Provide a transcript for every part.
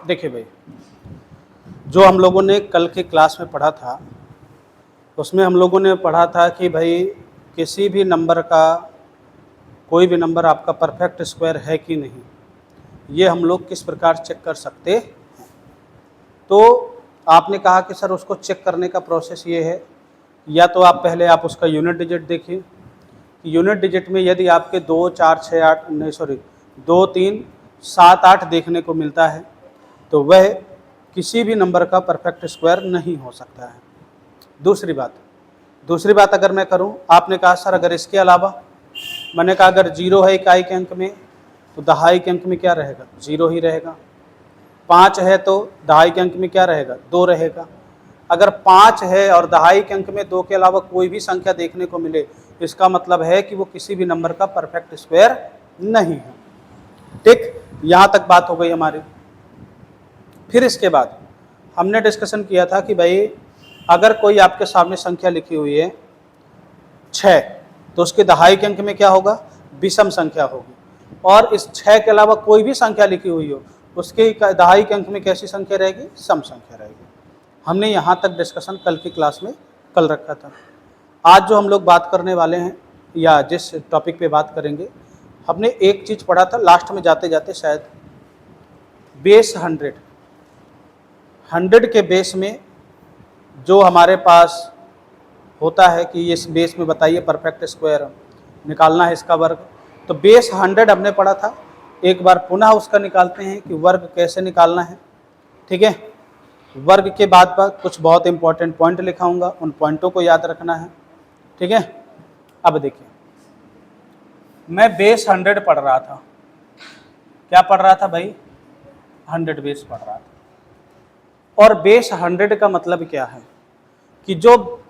देखिए भाई, जो हम लोगों ने कल की क्लास में पढ़ा था उसमें हम लोगों ने पढ़ा था कि भाई किसी भी नंबर का कोई भी नंबर आपका परफेक्ट स्क्वायर है कि नहीं, ये हम लोग किस प्रकार चेक कर सकते हैं। तो आपने कहा कि सर उसको चेक करने का प्रोसेस ये है, या तो आप पहले आप उसका यूनिट डिजिट देखिए। यूनिट डिजिट में यदि आपके 2 4 6 8 नहीं सॉरी 2 3 7 8 देखने को मिलता है तो वह किसी भी नंबर का परफेक्ट स्क्वायर नहीं हो सकता है। दूसरी बात अगर मैं करूं, आपने कहा सर अगर इसके अलावा, मैंने कहा अगर 0 है इकाई के अंक में तो दहाई के अंक में क्या रहेगा, 0 ही रहेगा। 5 है तो दहाई के अंक में क्या रहेगा, 2 रहेगा। अगर 5 है और दहाई के अंक में 2 के अलावा कोई भी संख्या देखने को मिले, इसका मतलब है कि वो किसी भी नंबर का परफेक्ट स्क्वायर नहीं है। ठीक, यहाँ तक बात हो गई हमारी। फिर इसके बाद हमने डिस्कशन किया था कि भाई अगर कोई आपके सामने संख्या लिखी हुई है 6, तो उसके दहाई के अंक में क्या होगा, विषम संख्या होगी। और इस 6 के अलावा कोई भी संख्या लिखी हुई हो, उसके दहाई के अंक में कैसी संख्या रहेगी, सम संख्या रहेगी। हमने यहाँ तक डिस्कशन कल की क्लास में कल रखा था। आज जो हम लोग बात करने वाले हैं या जिस टॉपिक पे बात करेंगे, हमने एक चीज़ पढ़ा था लास्ट में जाते जाते शायद, बेस 100 के बेस में जो हमारे पास होता है कि इस बेस में बताइए परफेक्ट स्क्वायर निकालना है इसका वर्ग। तो बेस 100 हमने पढ़ा था, एक बार पुनः उसका निकालते हैं कि वर्ग कैसे निकालना है। ठीक है, वर्ग के बाद कुछ बहुत इंपॉर्टेंट पॉइंट लिखाऊंगा, उन पॉइंटों को याद रखना है। ठीक है, अब देखिए मैं बेस 100 पढ़ रहा था। क्या पढ़ रहा था भाई, 100 बेस पढ़ रहा था। और बेस 100 का मतलब क्या है कि जो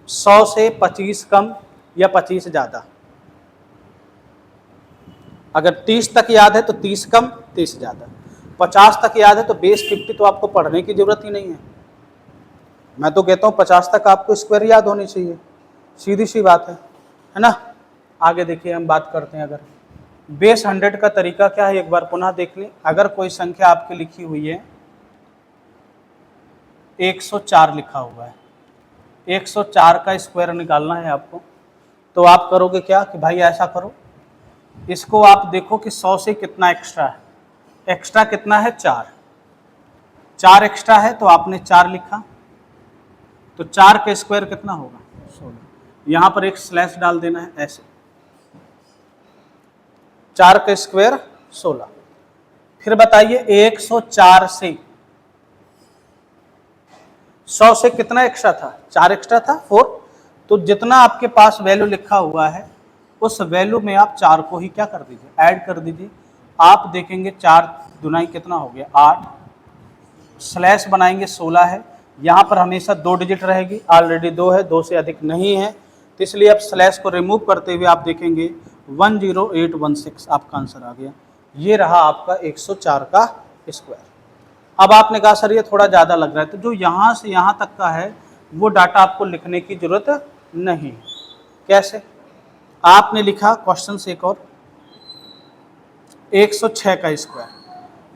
100 से 25 कम या 25 ज़्यादा, अगर 30 तक याद है तो 30 कम 30 ज़्यादा, 50 तक याद है तो बेस 50 तो आपको पढ़ने की जरूरत ही नहीं है। मैं तो कहता हूँ 50 तक आपको स्क्वायर याद होनी चाहिए, सीधी सी बात है ना। आगे देखिए हम बात करते हैं, अगर बेस 100 का तरीका क्या है एक बार पुनः देख लें। अगर कोई संख्या आपकी लिखी हुई है 104 लिखा हुआ है, 104 का स्क्वायर निकालना है आपको, तो आप करोगे क्या कि भाई ऐसा करो, इसको आप देखो कि 100 से कितना एक्स्ट्रा है। एक्स्ट्रा कितना है, 4 एक्स्ट्रा है तो आपने 4 लिखा, तो 4 का स्क्वायर कितना होगा, 16। यहाँ पर एक स्लैश डाल देना है ऐसे, 4 का स्क्वायर 16। फिर बताइए 104 से 100 से कितना एक्स्ट्रा था, 4 एक्स्ट्रा था, 4। तो जितना आपके पास वैल्यू लिखा हुआ है उस वैल्यू में आप 4 को ही क्या कर दीजिए, ऐड कर दीजिए। आप देखेंगे 4 दुनाई कितना हो गया, 8। स्लैश बनाएंगे 16 है, यहाँ पर हमेशा 2 डिजिट रहेगी, ऑलरेडी 2 है, 2 से अधिक नहीं है, तो इसलिए अब स्लैश को रिमूव करते हुए आप देखेंगे 10816 आपका आंसर आ गया। ये रहा आपका 104 का स्क्वायर। अब आपने कहा सर ये थोड़ा ज़्यादा लग रहा है, तो जो यहाँ से यहाँ तक का है वो डाटा आपको लिखने की जरूरत नहीं। कैसे, आपने लिखा क्वेश्चन से एक और 106 का स्क्वायर,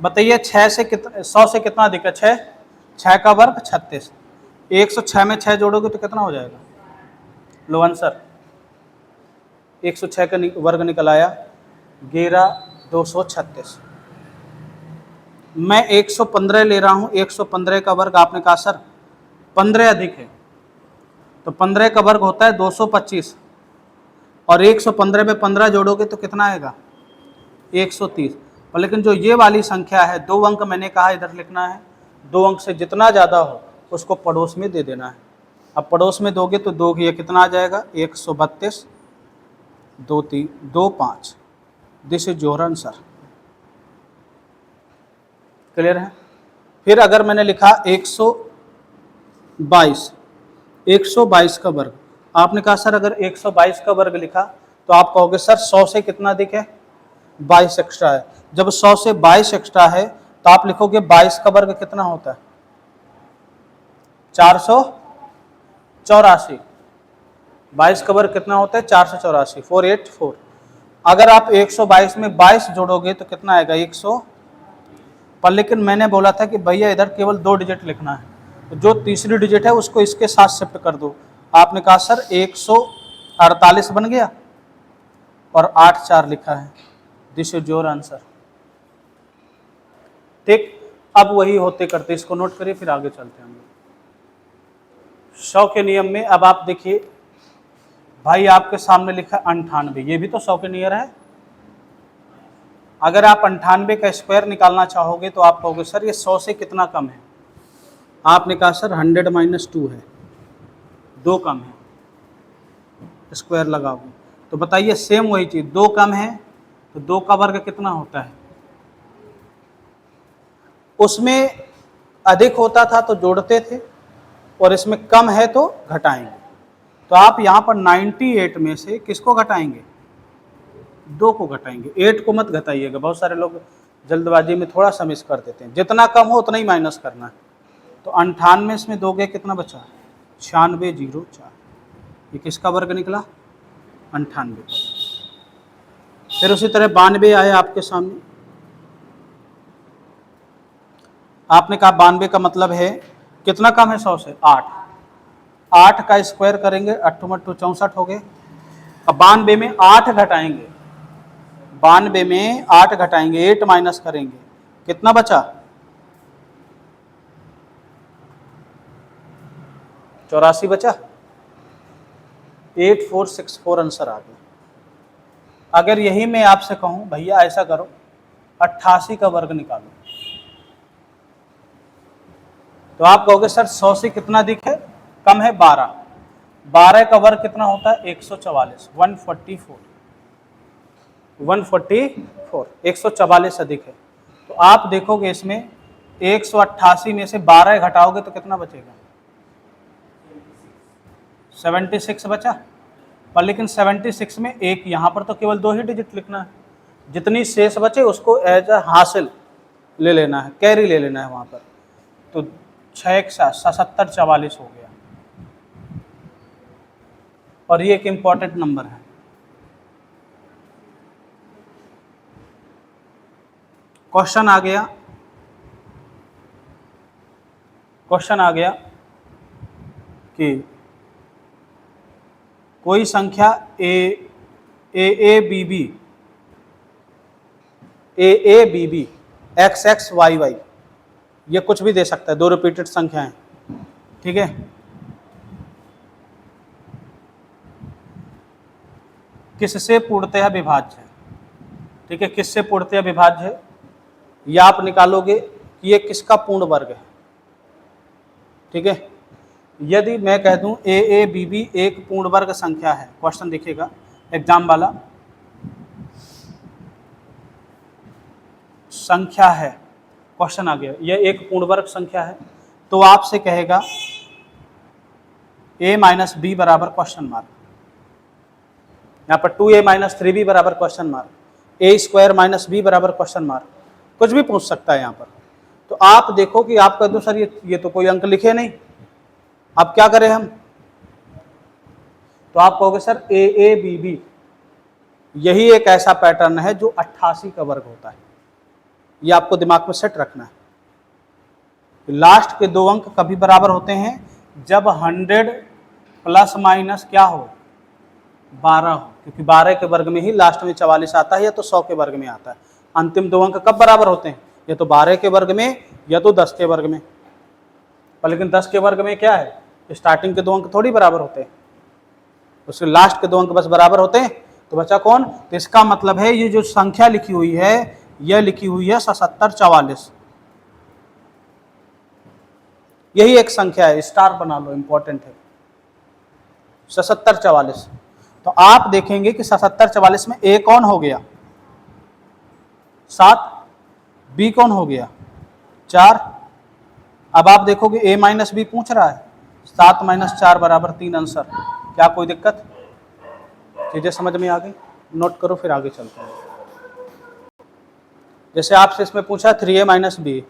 बताइए 6 से कितना, 100 से कितना अधिक है, 6, 6 का वर्ग 36। 106 में 6 जोड़ोगे तो कितना हो जाएगा, लो आंसर, 106 का वर्ग निकल आया 11236। मैं 115 ले रहा हूँ, 115 का वर्ग, आपने कहा सर 15 अधिक है, तो 15 का वर्ग होता है 225, और 115 में 15 जोड़ोगे तो कितना आएगा, 130। और लेकिन जो ये वाली संख्या है 2 अंक, मैंने कहा इधर लिखना है, 2 अंक से जितना ज़्यादा हो उसको पड़ोस में दे देना है। अब पड़ोस में दोगे तो 2 ये कितना आ जाएगा, 132 2 3 2 5। This is your answer. Clear है। फिर अगर मैंने लिखा 122 का वर्ग, आपने कहा सर अगर 122 का वर्ग लिखा तो आप कहोगे सर 100 से कितना अधिक है, 22 एक्स्ट्रा है। जब 100 से 22 एक्स्ट्रा है तो आप लिखोगे 22 का वर्ग कितना होता है, 484। 22 का वर्ग कितना होता है, 484, 484। अगर आप 122 में 22 जोड़ोगे तो कितना आएगा, 100। पर लेकिन मैंने बोला था कि भैया इधर केवल 2 डिजिट लिखना है, तो जो तीसरी डिजिट है उसको इसके साथ शिफ्ट कर दो। आपने कहा सर 148 बन गया और 8 4 लिखा है, दिस इज योर आंसर। ठीक, अब वही होते करते, इसको नोट करिए फिर आगे चलते हैं हम लोग 100 के नियम में। अब आप देखिए भाई, आपके सामने लिखा 98, ये भी तो 100 के नियर है। अगर आप 98 का स्क्वायर निकालना चाहोगे तो आप कहोगे सर ये 100 से कितना कम है। आपने कहा सर 100 - 2 है, 2 कम है, स्क्वायर लगाओगे तो बताइए सेम वही चीज़, 2 कम है तो 2 का वर्ग कितना होता है। उसमें अधिक होता था तो जोड़ते थे और इसमें कम है तो घटाएंगे। तो आप यहाँ पर 98 में से किसको घटाएंगे, 2 को घटाएंगे, 8 को मत घटाइएगा। बहुत सारे लोग जल्दबाजी में थोड़ा सा मिस कर देते हैं, जितना कम हो उतना ही माइनस करना है। तो 98 इसमें दोगे कितना बचा, 9604, ये किसका वर्ग निकला, 98 का। फिर उसी तरह 92 आए आपके सामने। आपने कहा 92 का मतलब है कितना कम है 100 से, 8। 8 का स्क्वायर करेंगे, 8 × 2 64 हो गए। अब 92 में 8 घटाएंगे, 92 में 8 घटाएंगे, 8 माइनस करेंगे, कितना बचा, 84 बचा। 8464 आंसर आ गया। अगर यही मैं आपसे कहूं भैया ऐसा करो 88 का वर्ग निकालो, तो आप कहोगे सर 100 से कितना अधिक है, कम है 12। 12 का वर्ग कितना होता है, 144, 144, 144 अधिक है। तो आप देखोगे इसमें 188 में से 12 घटाओगे तो कितना बचेगा, 76 बचा। पर लेकिन 76 में एक यहाँ पर तो केवल 2 ही डिजिट लिखना है, जितनी शेष बचे उसको एज अ हासिल ले लेना है, कैरी ले लेना है वहाँ पर। तो 6 × 7 77 44 हो गया। और ये एक इम्पॉर्टेंट नंबर है। क्वेश्चन आ गया, कि कोई संख्या A B B X X Y Y, ये कुछ भी दे सकता है, 2 रिपीटेड संख्याएं, ठीक है। किससे पूर्णतः विभाज्य है, ठीक है, किससे पूर्णतः विभाज्य है, या आप निकालोगे कि ये किसका पूर्ण वर्ग है, ठीक है। यदि मैं कह दूं ए बी बी एक पूर्ण वर्ग संख्या है, क्वेश्चन देखिएगा एग्जाम वाला, संख्या है, क्वेश्चन आ गया, यह एक पूर्ण वर्ग संख्या है, तो आपसे कहेगा a - b बराबर क्वेश्चन मार्क, यहाँ पर 2a - 3b बराबर क्वेश्चन मार्क, a² - b बराबर क्वेश्चन मार्क, कुछ भी पूछ सकता है यहाँ पर। तो आप देखो कि आप कह दो सर ये तो कोई अंक लिखे नहीं, अब क्या करें हम, तो आप कहोगे सर a b b, यही एक ऐसा पैटर्न है जो 88 का वर्ग होता है। ये आपको दिमाग में सेट रखना है। लास्ट के 2 अंक कभी बराबर होते हैं जब 100 ± क्या हो, 12 हो, क्योंकि 12 के वर्ग में ही लास्ट में 44 आता है, या तो 100 के वर्ग में आता है। अंतिम 2 अंक कब बराबर होते हैं, या तो 12 के वर्ग में या तो 10 के वर्ग में। पर लेकिन 10 के वर्ग में क्या है, स्टार्टिंग के 2 अंक थोड़ी बराबर होते हैं, उसके लास्ट के 2 अंक बस बराबर होते हैं। तो बचा कौन, तो इसका मतलब है ये जो संख्या लिखी हुई है, यह लिखी हुई है 77 44, यही एक संख्या है, स्टार बना लो, इंपॉर्टेंट है, 77 44। तो आप देखेंगे कि 77 44 में a कौन हो गया, 7, b कौन हो गया, 4। अब आप देखोगे a - b पूछ रहा है, 7 - 4 बराबर 3 आंसर। क्या कोई दिक्कत, चीजें समझ में आ गई, नोट करो फिर आगे चलते हैं। जैसे आपसे इसमें पूछा 3a - b,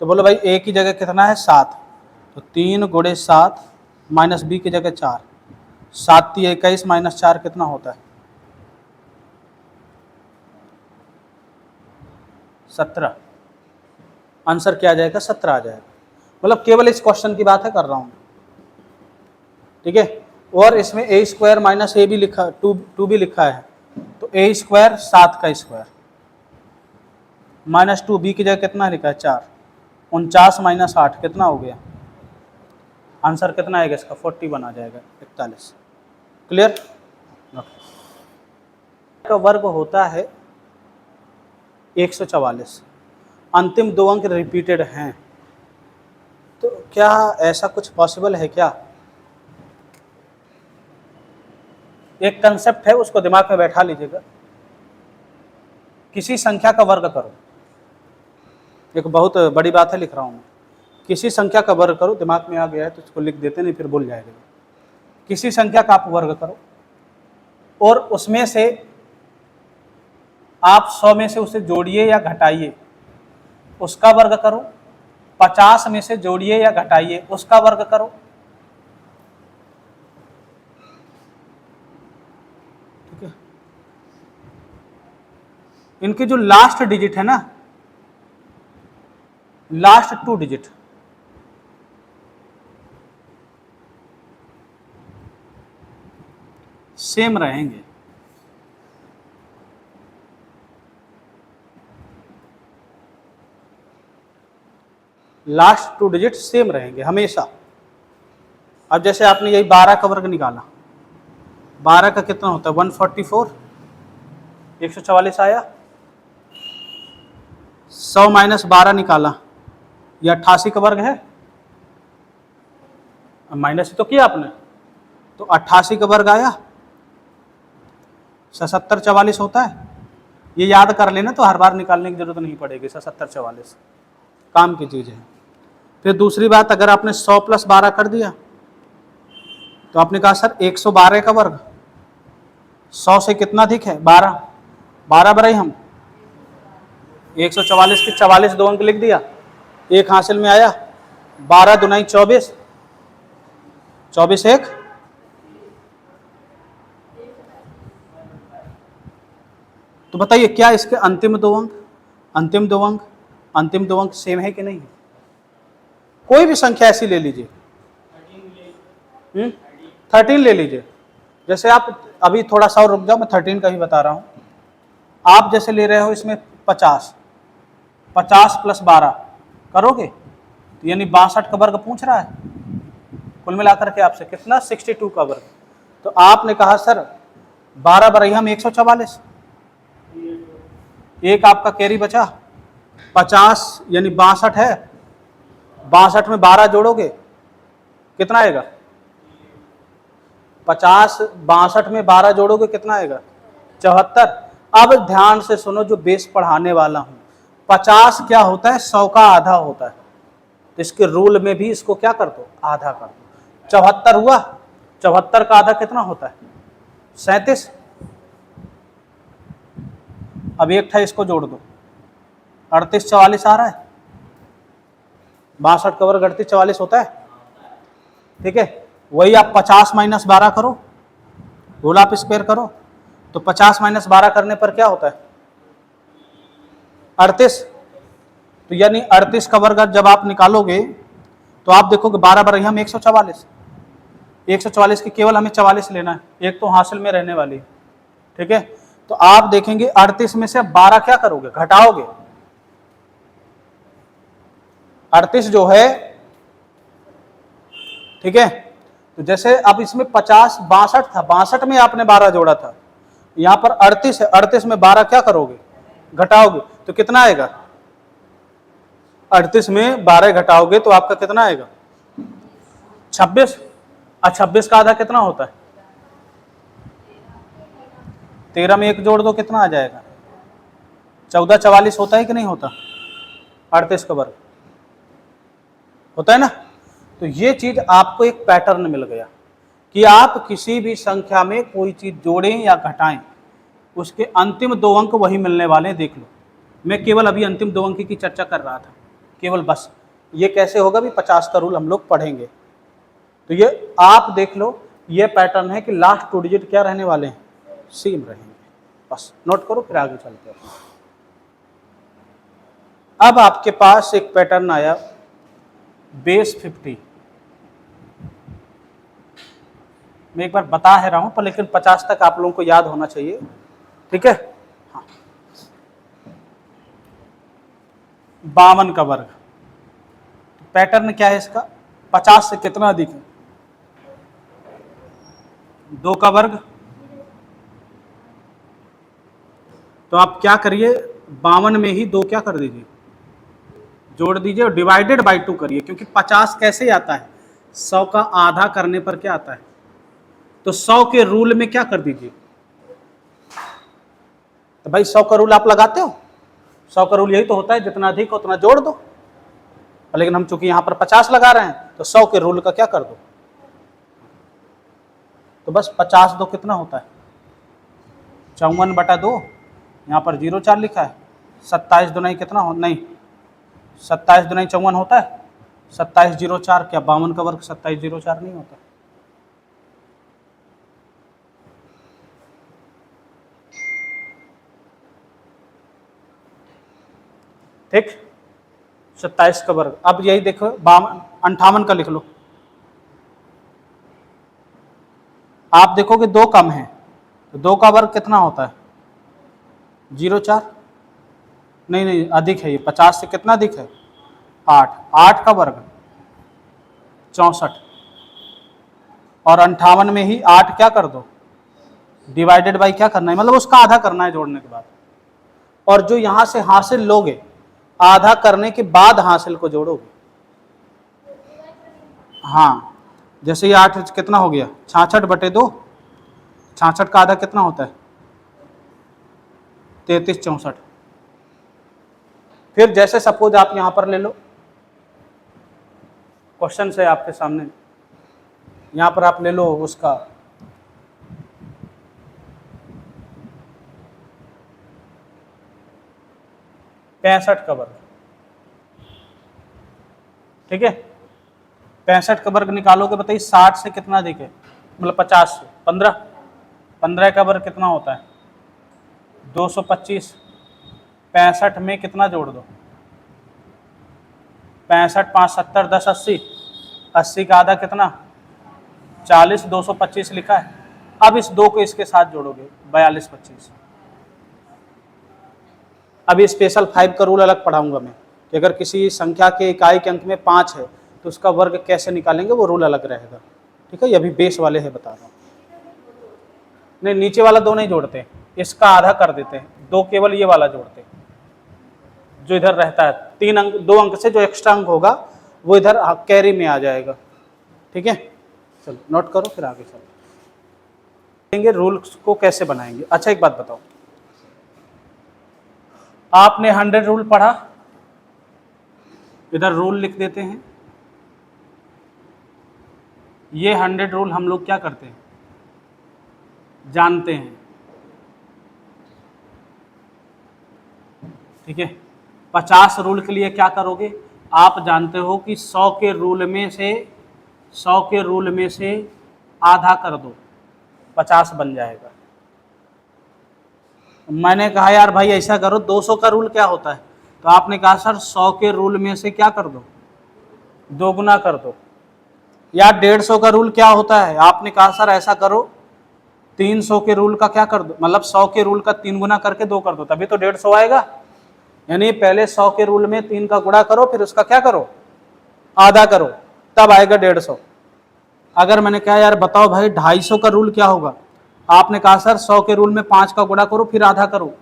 तो बोलो भाई a की जगह कितना है 7, तो 3 × 7 - b की जगह 4, 7 × 21 - 4 कितना होता है, 17। आंसर क्या आ जाएगा? 17 आ जाएगा। मतलब केवल इस क्वेश्चन की बात है कर रहा हूँ, ठीक है। और इसमें ए स्क्वायर माइनस ए भी लिखा, टू भी लिखा है, तो ए स्क्वायर 7 का स्क्वायर माइनस 2, बी की जगह कितना लिखा है? 4। 49 माइनस 8 कितना हो गया? आंसर कितना आएगा इसका? 41 आ जाएगा, 41। क्लियर? का वर्ग होता है 144। अंतिम 2 अंक रिपीटेड हैं, तो क्या ऐसा कुछ पॉसिबल है क्या? एक कंसेप्ट है, उसको दिमाग में बैठा लीजिएगा। किसी संख्या का वर्ग करो, एक बहुत बड़ी बात है, लिख रहा हूं मैं। किसी संख्या का वर्ग करो, दिमाग में आ गया है तो इसको लिख देते, नहीं फिर भूल जाएगा। किसी संख्या का आप वर्ग करो और उसमें से आप 100 में से उसे जोड़िए या घटाइए, उसका वर्ग करो। 50 में से जोड़िए या घटाइए, उसका वर्ग करो। ठीक है, इनके जो लास्ट डिजिट है ना, लास्ट 2 डिजिट, सेम रहेंगे। लास्ट 2 डिजिट सेम रहेंगे हमेशा। अब जैसे आपने यही 12 का वर्ग निकाला, 12 का कितना होता है? 144, 144 आया। 100 माइनस 12 निकाला, यह 88 का वर्ग है। माइनस ही तो किया आपने, तो 88 का वर्ग आया। 77 44 होता है, ये याद कर लेना, तो हर बार निकालने की जरूरत नहीं पड़ेगी। 77 44 काम की चीज़ है। फिर दूसरी बात, अगर आपने 100 प्लस 12 कर दिया तो आपने कहा सर 112 का वर्ग 100 से कितना अधिक है? 12। 12 बराई हम 144 के 44 2 अंक लिख दिया, एक हासिल में आया। 12 दुनाई 24, 24 1, तो बताइए क्या इसके अंतिम 2 अंक, अंतिम 2 अंक, अंतिम 2 अंक सेम है कि नहीं? कोई भी संख्या ऐसी ले लीजिए, 13 ले लीजिए। जैसे आप अभी थोड़ा सा और रुक जाओ, मैं 13 का ही बता रहा हूं। आप जैसे ले रहे हो इसमें 50, 50 प्लस 12 करोगे तो यानी 62 का वर्ग पूछ रहा है। कुल मिलाकर के आपसे कितना? 62 का वर्ग। तो आपने कहा सर 12 बराई हम 144, एक आपका कैरी बचा 50 यानी 62 है। 62 में 12 जोड़ोगे कितना आएगा? 50 62 में 12 जोड़ोगे कितना आएगा? 74। अब ध्यान से सुनो, जो बेस पढ़ाने वाला हूं, 50 क्या होता है? 100 का आधा होता है। तो इसके रूल में भी इसको क्या कर दो? आधा कर दो। 74 हुआ, 74 का आधा कितना होता है? 37। अब एक था, इसको जोड़ दो, 38 44 आ रहा है। 62 का वर्ग 38 44 होता है, ठीक है। वही आप 50 माइनस 12 करो, रोल आप स्क्वायर करो, तो 50 माइनस 12 करने पर क्या होता है? 38। तो यानी 38 का वर्ग जब आप निकालोगे तो आप देखोगे 12 बराई हम 144, 144 की केवल हमें 44 लेना है, एक तो हासिल में रहने वाली है, ठीक है। तो आप देखेंगे 38 में से 12 क्या करोगे? घटाओगे। 38 जो है, ठीक है, तो जैसे अब इसमें 50 62 था, 62 में आपने 12 जोड़ा था, यहां पर 38 है, 38 में 12 क्या करोगे? घटाओगे, तो कितना आएगा? 38 में 12 घटाओगे तो आपका कितना आएगा? 26। 26 का आधा कितना होता है? 13 में 1 जोड़ दो, कितना आ जाएगा? 14 44 होता है कि नहीं होता? 38 का वर्ग होता है ना। तो ये चीज आपको एक पैटर्न मिल गया कि आप किसी भी संख्या में कोई चीज जोड़ें या घटाएं, उसके अंतिम 2 अंक वही मिलने वाले हैं। देख लो, मैं केवल अभी अंतिम 2 अंक की चर्चा कर रहा था, केवल बस। ये कैसे होगा भी? 50 का रूल हम लोग पढ़ेंगे। तो ये आप देख लो, ये पैटर्न है कि लास्ट 2 डिजिट क्या रहने वाले हैं? सेम रहेंगे। बस नोट करो, फिर आगे चलते हैं। अब आपके पास एक पैटर्न आया बेस 50। मैं एक बार बता है रहा हूं पर लेकिन 50 तक आप लोगों को याद होना चाहिए, ठीक है। हाँ। 52 का वर्ग, पैटर्न क्या है इसका, 50 से कितना अधिक है, 2 का वर्ग। तो आप क्या करिए, 52 में ही 2 क्या कर दीजिए, जोड़ दीजिए और डिवाइडेड बाई 2 करिए, क्योंकि 50 कैसे आता है, 100 का आधा करने पर क्या आता है, तो 100 के रूल में क्या कर दीजिए। तो भाई 100 का रूल आप लगाते हो, 100 का रूल यही तो होता है, जितना अधिक हो उतना जोड़ दो। लेकिन हम चूंकि यहां पर 50 लगा रहे हैं तो 100 के रूल का क्या कर दो, तो बस 50 दो कितना होता है, 54/2। यहाँ पर 0,4 लिखा है, 27 दुनाई कितना हो, नहीं 27 दुनाई 54 होता है, 27/04, क्या 52 का वर्ग 27/04 नहीं होता। ठीक, 27 का वर्ग। अब यही देखो 58 का लिख लो, आप देखोगे 2 कम है तो 2 का वर्ग कितना होता है, 0,4, नहीं अधिक है, ये 50 से कितना अधिक है, 8 का वर्ग 64, और 58 में ही 8 क्या कर दो, डिवाइडेड बाई क्या करना है, मतलब उसका आधा करना है जोड़ने के बाद। और जो यहां से हासिल लोगे, आधा करने के बाद हासिल को जोड़ोगे। हाँ, जैसे ये 8 कितना हो गया, 66/2, 66 का आधा कितना होता है, 33/64। फिर जैसे सपोज आप यहां पर ले लो, क्वेश्चन से आपके सामने, यहां पर आप ले लो उसका 65 का वर्ग, ठीक है। 65 का वर्ग निकालोगे, बताइए 60 से कितना अधिक है, मतलब 50 से 15 का वर्ग कितना होता है, 225। 65 में कितना जोड़ दो, 65 5 70 10 80, 80 का आधा कितना 40, 225 लिखा है। अब इस 2 को इसके साथ जोड़ोगे, 42 25। अभी स्पेशल 5 का रूल अलग पढ़ाऊंगा मैं, कि अगर किसी संख्या के इकाई के अंक में 5 है तो उसका वर्ग कैसे निकालेंगे, वो रूल अलग रहेगा, ठीक है। ये अभी बेस वाले है बता रहा हूँ। नहीं, नीचे वाला 2 नहीं जोड़ते, इसका आधा कर देते हैं, 2 केवल ये वाला जोड़ते हैं, जो इधर रहता है 3 अंक, 2 अंक से जो एक्स्ट्रा अंक होगा वो इधर कैरी में आ जाएगा, ठीक है। चलो नोट करो, फिर आगे चलेंगे रूल्स को कैसे बनाएंगे। अच्छा एक बात बताओ, आपने 100 रूल पढ़ा, इधर रूल लिख देते हैं। ये 100 रूल हम लोग क्या करते हैं, जानते हैं, ठीक है। 50 रूल के लिए क्या करोगे, आप जानते हो कि 100 के रूल में से आधा कर दो, 50 बन जाएगा। मैंने कहा यार भाई ऐसा करो, 200 का रूल क्या होता है, तो आपने कहा सर 100 के रूल में से क्या कर दो, 2 गुना कर दो। या 150 का रूल क्या होता है, आपने कहा सर ऐसा करो 300 के रूल का क्या कर दो, मतलब 100 के रूल का 3 गुना करके 2 कर दो, तभी तो 150 आएगा। यानी पहले 100 के रूल में 3 का गुणा करो, फिर उसका क्या करो, आधा करो, तब आएगा 150। अगर मैंने कहा यार बताओ भाई 250 का रूल क्या होगा, आपने कहा सर 100 के रूल में 5 का गुणा करो फिर आधा करो,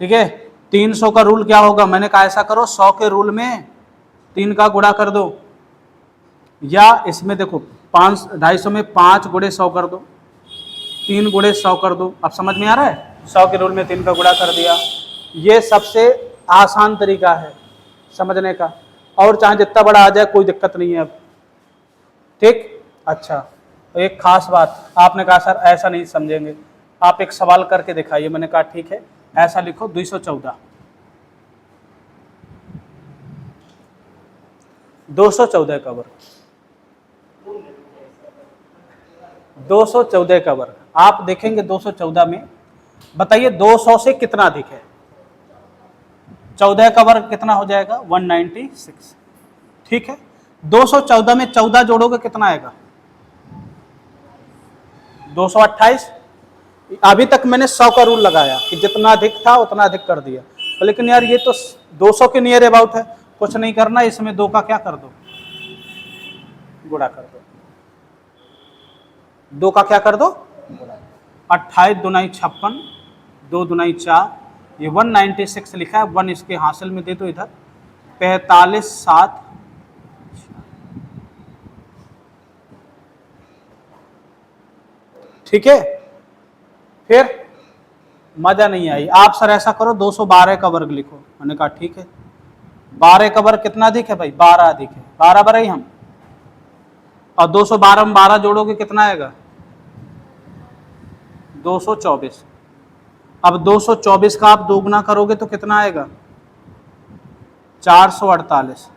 ठीक है। 300 का रूल क्या होगा, मैंने कहा ऐसा करो 100 के रूल में 3 का गुणा कर दो, या इसमें देखो 250 में 5 गुणे 100 कर दो, 3 गुणे 100 कर दो। अब समझ में आ रहा है, 100 के रूल में 3 का गुणा कर दिया, ये सबसे आसान तरीका है समझने का, और चाहे जितना बड़ा आ जाए कोई दिक्कत नहीं है अब, ठीक। अच्छा एक खास बात, आपने कहा सर ऐसा नहीं समझेंगे, आप एक सवाल करके दिखाइए, मैंने कहा ठीक है, ऐसा लिखो 214, 214 का वर्ग, 214 का वर्ग। आप देखेंगे 214 में, बताइए 200 से कितना अधिक है, 14 का वर्ग कितना हो जाएगा 196। ठीक है, 214 में 14 जोड़ोगे कितना आएगा 228। अभी तक मैंने 100 का रूल लगाया कि जितना अधिक था उतना अधिक कर दिया, तो लेकिन यार ये तो 200 के नियर अबाउट है, कुछ नहीं करना, इसमें 2 का क्या कर दो गुणा कर दो, 2 का क्या कर दो 28 दुनाई 56, 2 दुनाई 4, ये 196 लिखा है, 1 इसके हासिल में दे दो इधर, 45 7, ठीक है। फिर मजा नहीं आई, आप सर ऐसा करो 212 का वर्ग लिखो, मैंने कहा ठीक है, 12 का वर्ग कितना अधिक है भाई 12 अधिक है, 12 बराई हम, और 212 में 12 जोड़ोगे कितना आएगा 224। अब 224 का आप दोगुना करोगे तो कितना आएगा 448।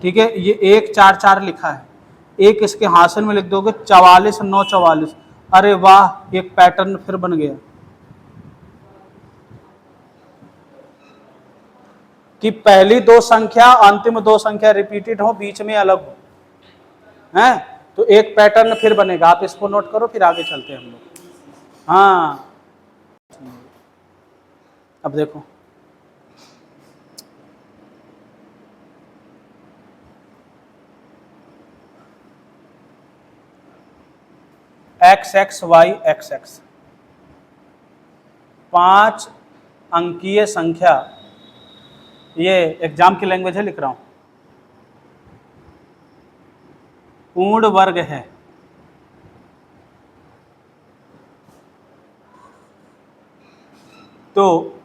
ठीक है, ये 1 4 4 लिखा है, एक इसके हासिल में लिख दोगे 44 9 44। अरे वाह, एक पैटर्न फिर बन गया कि पहली दो संख्या अंतिम दो संख्या रिपीटेड हो, बीच में अलग हो, हैं, तो एक पैटर्न फिर बनेगा। आप इसको नोट करो, फिर आगे चलते हैं हम लोग। हाँ, अब देखो X X Y X X, 5 अंकीय संख्या, ये एग्जाम की लैंग्वेज है, लिख रहा हूं, पूर्ण वर्ग है, तो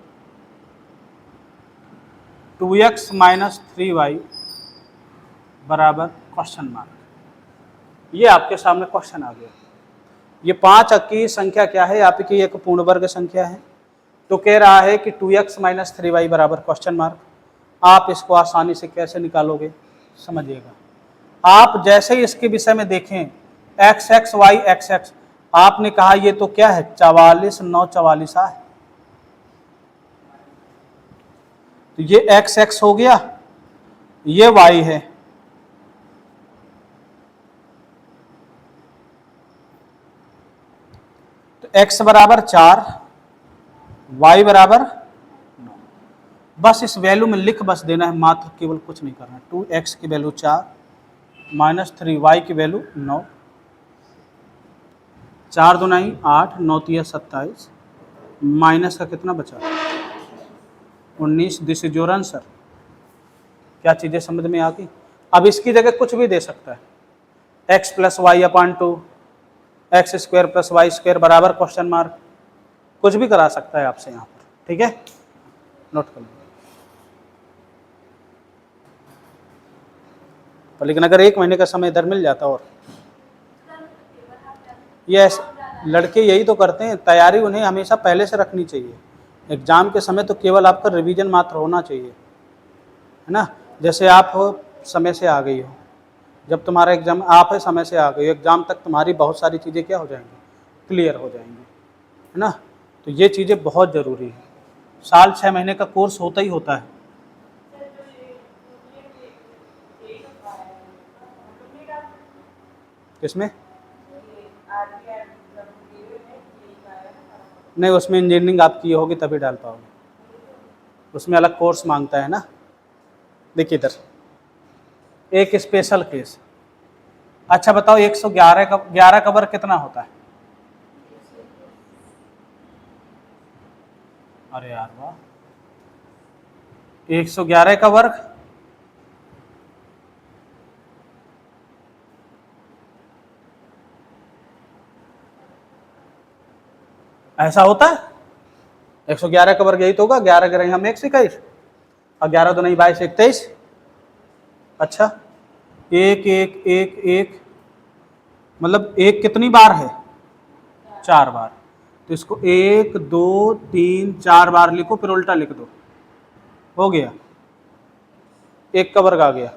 2x माइनस 3y बराबर क्वेश्चन मार्क। ये आपके सामने क्वेश्चन आ गया। ये 5 अंकीय संख्या क्या है, आपकी एक पूर्ण वर्ग संख्या है, तो कह रहा है कि 2x माइनस 3y बराबर क्वेश्चन मार्क। आप इसको आसानी से कैसे निकालोगे समझिएगा। आप जैसे ही इसके विषय में देखें X X Y X X, आपने कहा ये तो क्या है 44 9 44 है, तो ये एक्स एक्स हो गया, ये वाई है, तो एक्स बराबर 4, वाई बराबर 9। बस इस वैल्यू में लिख बस देना है, मात्र केवल कुछ नहीं करना। 2x की वैल्यू 4 माइनस 3y की वैल्यू 9, 4 दुनाई 8, 9 तिया 27, माइनस का कितना बचा 19। This is your answer. क्या चीज़ें समझ में आ गई। अब इसकी जगह कुछ भी दे सकता है, x plus Y upon 2, X square plus Y square बराबर क्वेश्चन मार्क, कुछ भी करा सकता है आपसे यहाँ पर। ठीक है, नोट कर लो। तो लेकिन अगर 1 महीने का समय इधर मिल जाता, और ये लड़के यही तो करते हैं, तैयारी उन्हें हमेशा पहले से रखनी चाहिए। एग्जाम के समय तो केवल आपका रिवीजन मात्र होना चाहिए, है ना। जैसे आप समय से आ गई हो, जब तुम्हारा एग्जाम, आप है समय से आ गई हो, एग्जाम तक तुम्हारी बहुत सारी चीज़ें क्या हो जाएंगी क्लियर हो जाएंगी, है ना। तो ये चीज़ें बहुत ज़रूरी है। साल 6 महीने का कोर्स होता ही होता है। किसमें नहीं, उसमें इंजीनियरिंग आप की होगी तभी डाल पाओगे, उसमें अलग कोर्स मांगता है ना। देखिए इधर एक स्पेशल केस। अच्छा बताओ 111 का वर्ग कितना होता है। अरे यार वाह, 111 का वर्ग ऐसा होता है। 111 का वर्ग यही तो होगा, 11 ग्रह हम 1 से 21 और 11 दो नहीं 22 21। अच्छा 1 1 1 1 मतलब 1 कितनी बार है 4 बार, तो इसको 1 2 3 4 बार लिखो, फिर उल्टा लिख दो, हो गया 1 का वर्ग आ गया।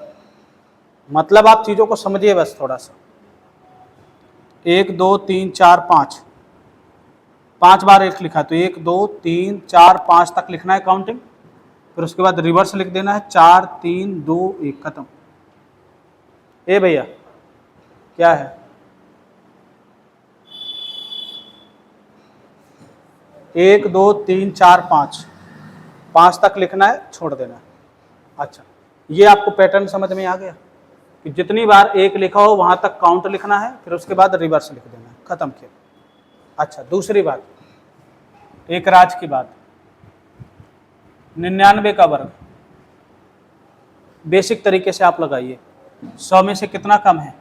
मतलब आप चीजों को समझिए बस थोड़ा सा। 1 2 3 4 5, 5 बार 1 लिखा, तो 1 2 3 4 5 तक लिखना है काउंटिंग, फिर उसके बाद रिवर्स लिख देना है, 4 3 2 1, खत्म। ए भैया क्या है, 1 2 3 4 5 तक लिखना है, छोड़ देना है। अच्छा, ये आपको पैटर्न समझ में आ गया कि जितनी बार 1 लिखा हो वहां तक काउंट लिखना है, फिर उसके बाद रिवर्स लिख देना है, खत्म किया। अच्छा, दूसरी बात, एक राज की बात, 99 का वर्ग बेसिक तरीके से आप लगाइए, 100 में से कितना कम है,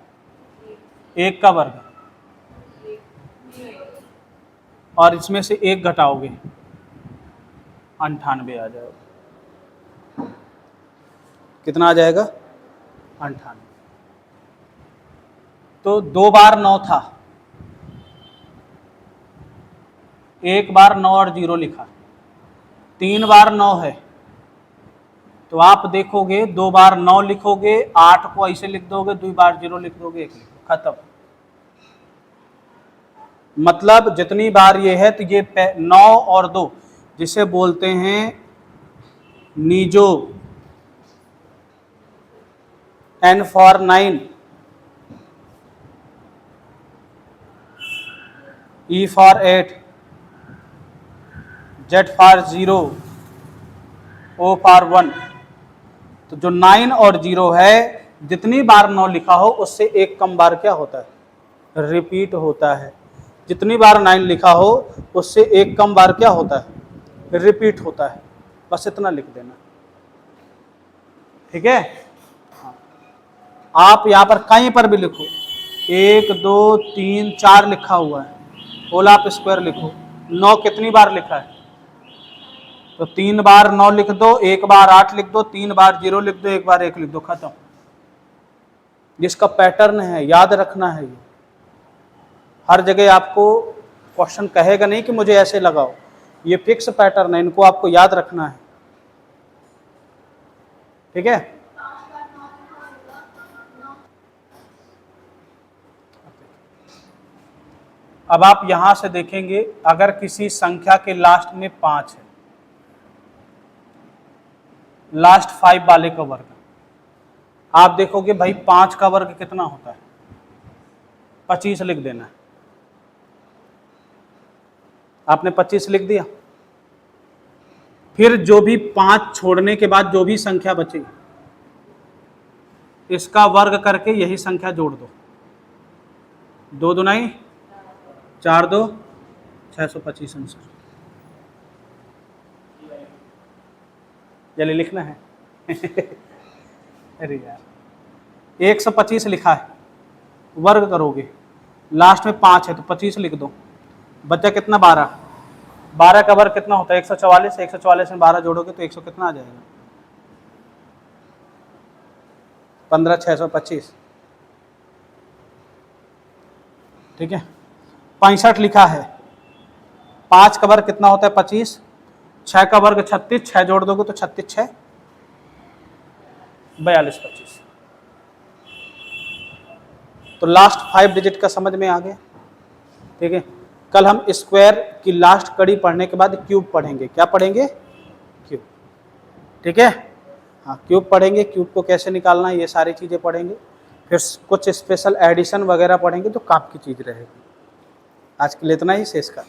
1 का वर्ग, और इसमें से 1 घटाओगे 98 आ जाएगा। कितना आ जाएगा, 98। तो 2 बार 9 था, 1 बार 9 और 0 लिखा, 3 बार 9 है, तो आप देखोगे 2 बार 9 लिखोगे, 8 को ऐसे लिख दोगे, 2 बार 0 लिख दोगे, 1 लिखो, खत्म। मतलब जितनी बार ये है तो ये 9 और 2 जिसे बोलते हैं नीजो, N for 9, E for 8, Z for 0, O for 1। तो जो 9 और 0 है, जितनी बार 9 लिखा हो उससे 1 कम बार क्या होता है, रिपीट होता है। जितनी बार 9 लिखा हो उससे 1 कम बार क्या होता है, रिपीट होता है। बस इतना लिख देना, ठीक है। हाँ। आप यहाँ पर कहीं पर भी लिखो, 1 2 3 4 लिखा हुआ है, होल आप स्क्वायर लिखो, 9 कितनी बार लिखा है, तो 3 बार 9 लिख दो, 1 बार 8 लिख दो, 3 बार 0 लिख दो, 1 बार 1 लिख दो, खत्म। जिसका पैटर्न है, याद रखना है। ये हर जगह आपको क्वेश्चन कहेगा नहीं कि मुझे ऐसे लगाओ, ये फिक्स पैटर्न है, इनको आपको याद रखना है, ठीक है। अब आप यहां से देखेंगे, अगर किसी संख्या के लास्ट में 5 है, लास्ट 5 वाले का वर्ग, आप देखोगे भाई 5 का वर्ग कितना होता है, 25 लिख देना है। आपने 25 लिख दिया, फिर जो भी 5 छोड़ने के बाद जो भी संख्या बची, इसका वर्ग करके यही संख्या जोड़ दो, 2 दूनाई 4 2 625 आंसर। जल्दी लिखना है अरे यार, 125 लिखा है, वर्ग करोगे, लास्ट में 5 है तो 25 लिख दो, बचा कितना, 12। 12 का वर्ग कितना होता है, 144। 144 में 12 जोड़ोगे तो 100 कितना आ जाएगा, 15 625, ठीक है। 65 लिखा है, 5 का वर्ग कितना होता है, 25, 6 का वर्ग 36, 6 जोड़ दोगे तो 36 6 42 25। तो लास्ट 5 डिजिट का समझ में आ गया, ठीक है। कल हम स्क्वायर की लास्ट कड़ी पढ़ने के बाद क्यूब पढ़ेंगे। क्या पढ़ेंगे, क्यूब, ठीक है। हाँ, क्यूब पढ़ेंगे, क्यूब को कैसे निकालना है ये सारी चीज़ें पढ़ेंगे, फिर कुछ स्पेशल एडिशन वगैरह पढ़ेंगे, तो काम की चीज़ रहेगी। आज के लिए इतना ही, शेष का।